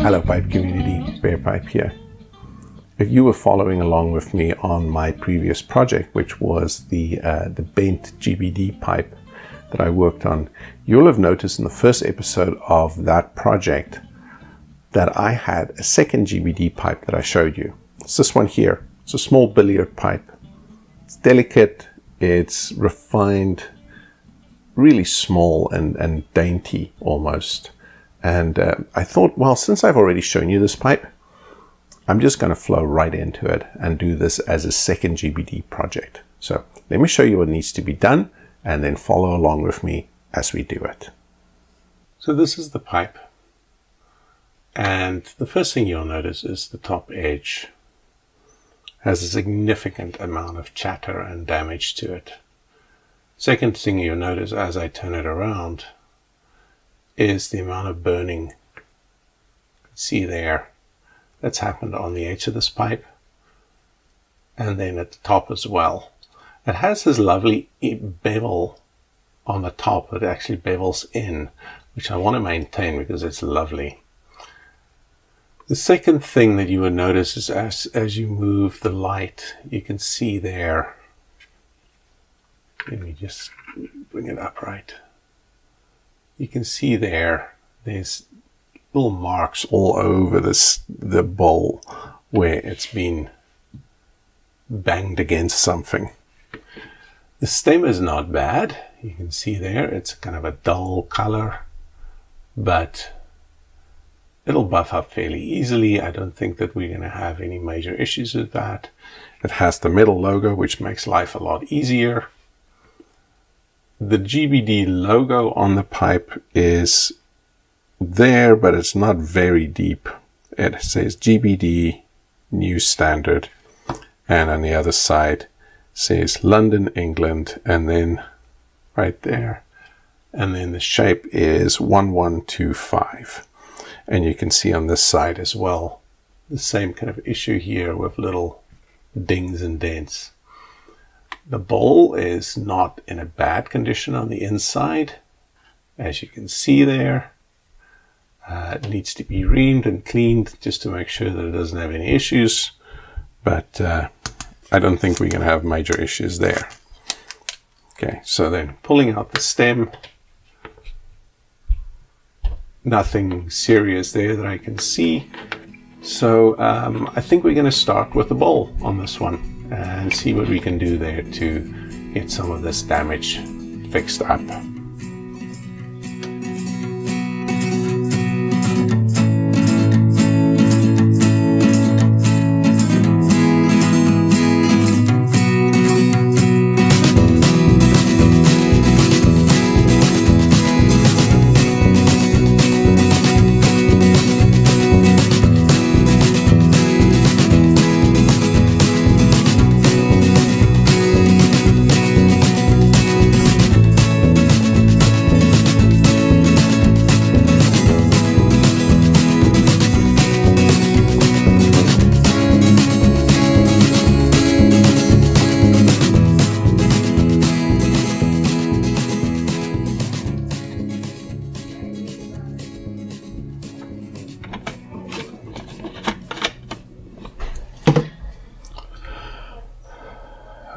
Hello Pipe community, Barepipe here. If you were following along with me on my previous project, which was the bent GBD pipe that I worked on, you'll have noticed in the first episode of that project that I had a second GBD pipe that I showed you. It's this one here. It's a small billiard pipe. It's delicate, it's refined, really small and dainty almost. And I thought, well, since I've already shown you this pipe, I'm just going to flow right into it and do this as a second GBD project. So let me show you what needs to be done and then follow along with me as we do it. So this is the pipe. And the first thing you'll notice is the top edge has a significant amount of chatter and damage to it. Second thing you'll notice as I turn it around is the amount of burning. You can see there, that's happened on the edge of this pipe and then at the top as well. It has this lovely bevel on the top that actually bevels in, which I want to maintain because it's lovely. The second thing that you will notice is as you move the light, you can see there, let me just bring it up right. You can see there's little marks all over the bowl where it's been banged against something. The stem is not bad. You can see there, it's kind of a dull color, but it'll buff up fairly easily. I don't think that we're going to have any major issues with that. It has the metal logo, which makes life a lot easier. The GBD logo on the pipe is there, but it's not very deep. It says GBD New Standard, and on the other side says London, England, and then right there, and then the shape is 1125. And you can see on this side as well the same kind of issue here with little dings and dents. The bowl is not in a bad condition on the inside, as you can see there. It needs to be reamed and cleaned just to make sure that it doesn't have any issues, but I don't think we're going to have major issues there. Okay, so then pulling out the stem, nothing serious there that I can see. So I think we're going to start with the bowl on this one and see what we can do there to get some of this damage fixed up.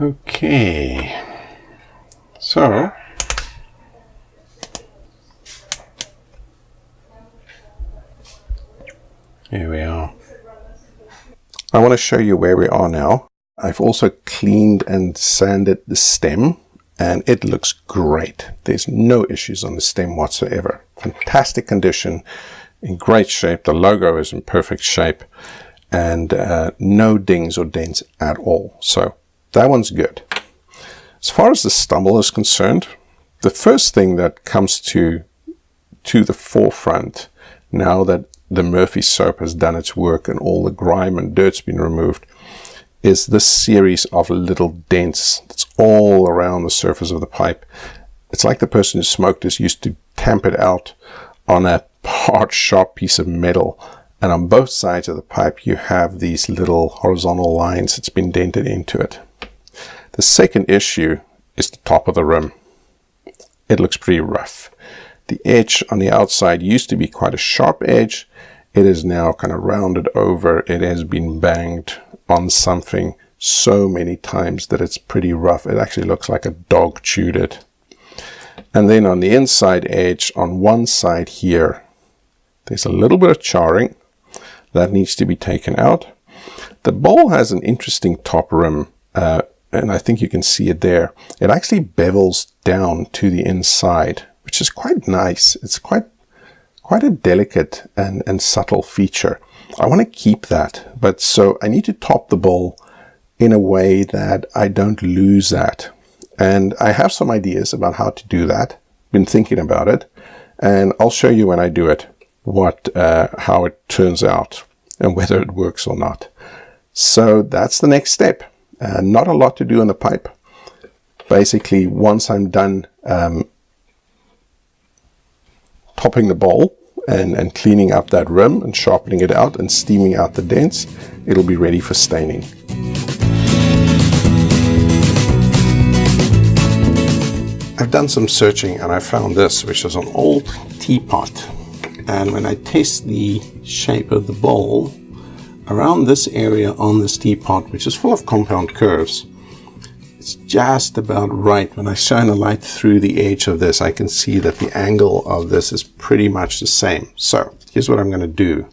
Okay, so here we are. I want to show you where we are now. I've also cleaned and sanded the stem and it looks great. There's no issues on the stem whatsoever. Fantastic condition, in great shape. The logo is in perfect shape and no dings or dents at all. So that one's good. As far as the stumble is concerned, the first thing that comes to the forefront now that the Murphy soap has done its work and all the grime and dirt's been removed is this series of little dents that's all around the surface of the pipe. It's like the person who smoked this used to tamp it out on a hard, sharp piece of metal. And on both sides of the pipe, you have these little horizontal lines that's been dented into it. The second issue is the top of the rim. It looks pretty rough. The edge on the outside used to be quite a sharp edge, it is now kind of rounded over. It has been banged on something so many times that it's pretty rough. It actually looks like a dog chewed it. And then on the inside edge, on one side here, there's a little bit of charring that needs to be taken out. The bowl has an interesting top rim, and I think you can see it there. It actually bevels down to the inside, which is quite nice. It's quite a delicate and subtle feature. I want to keep that, but so I need to top the bowl in a way that I don't lose that. And I have some ideas about how to do that. Been thinking about it, and I'll show you when I do it how it turns out and whether it works or not. So that's the next step. Not a lot to do on the pipe. Basically, once I'm done topping the bowl and cleaning up that rim and sharpening it out and steaming out the dents, it'll be ready for staining. I've done some searching and I found this, which is an old teapot. And when I test the shape of the bowl, around this area on this teapot, which is full of compound curves, it's just about right. When I shine a light through the edge of this, I can see that the angle of this is pretty much the same. So here's what I'm going to do.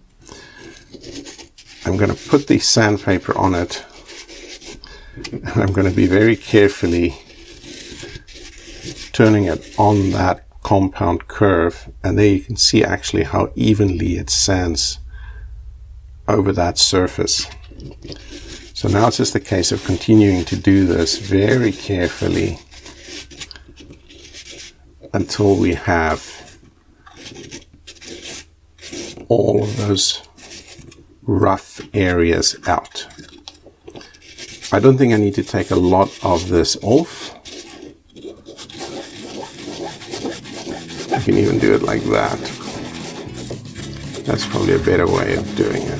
I'm going to put the sandpaper on it, and I'm going to be very carefully turning it on that compound curve, and there you can see actually how evenly it sands over that surface. So now it's just a case of continuing to do this very carefully until we have all of those rough areas out. I don't think I need to take a lot of this off. I can even do it like that. That's probably a better way of doing it.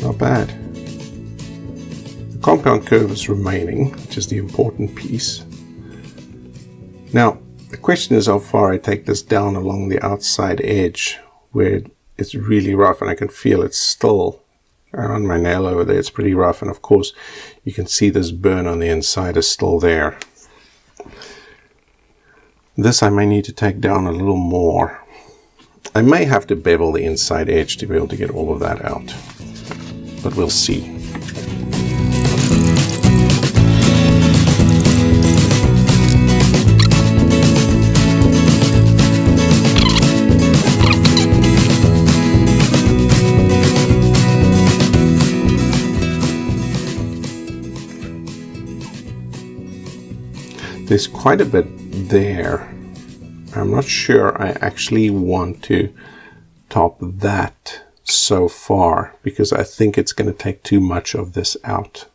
Not bad. The compound curve is remaining, which is the important piece. Now, the question is how far I take this down along the outside edge where it's really rough, and I can feel it's still around my nail over there. It's pretty rough, and of course you can see this burn on the inside is still there. This I may need to take down a little more. I may have to bevel the inside edge to be able to get all of that out, but we'll see. There's quite a bit there. I'm not sure I actually want to top that so far because I think it's going to take too much of this out.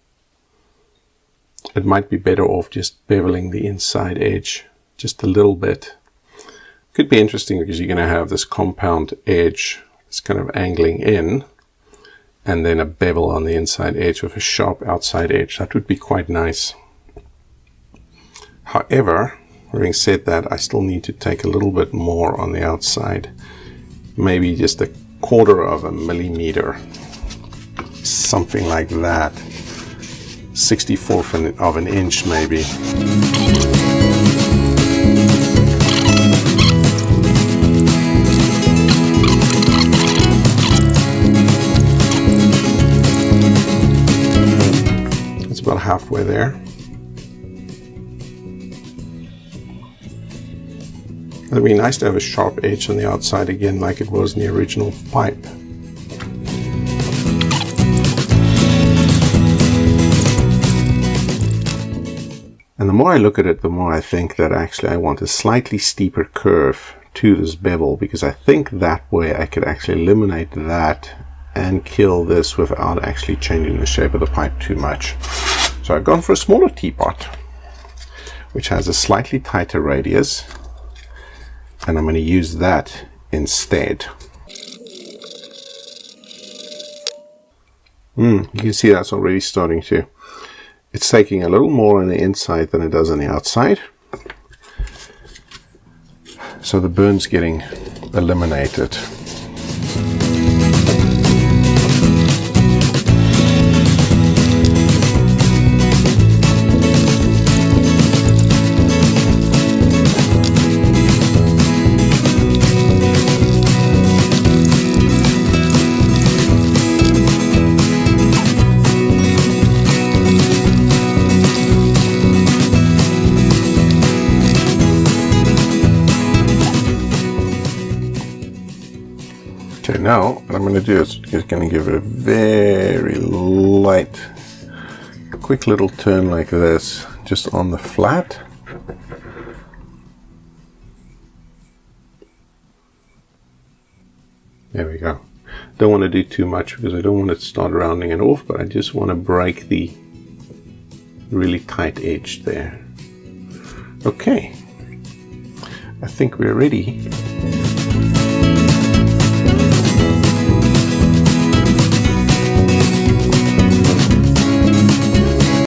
It might be better off just beveling the inside edge just a little bit. Could be interesting because you're going to have this compound edge that's kind of angling in, and then a bevel on the inside edge with a sharp outside edge. That would be quite nice. However, having said that, I still need to take a little bit more on the outside. Maybe just 1/4 of a millimeter. Something like that. 1/64 of an inch maybe. It's about halfway there. It'd be nice to have a sharp edge on the outside again like it was in the original pipe. And the more I look at it, the more I think that actually I want a slightly steeper curve to this bevel, because I think that way I could actually eliminate that and kill this without actually changing the shape of the pipe too much. So I've gone for a smaller teapot, which has a slightly tighter radius. And I'm going to use that instead. You can see that's already starting to, it's taking a little more on the inside than it does on the outside. So the burn's getting eliminated. Okay, now what I'm going to do is just going to give it a very light, quick little turn like this, just on the flat. There we go. Don't want to do too much because I don't want to start rounding it off, but I just want to break the really tight edge there. Okay, I think we're ready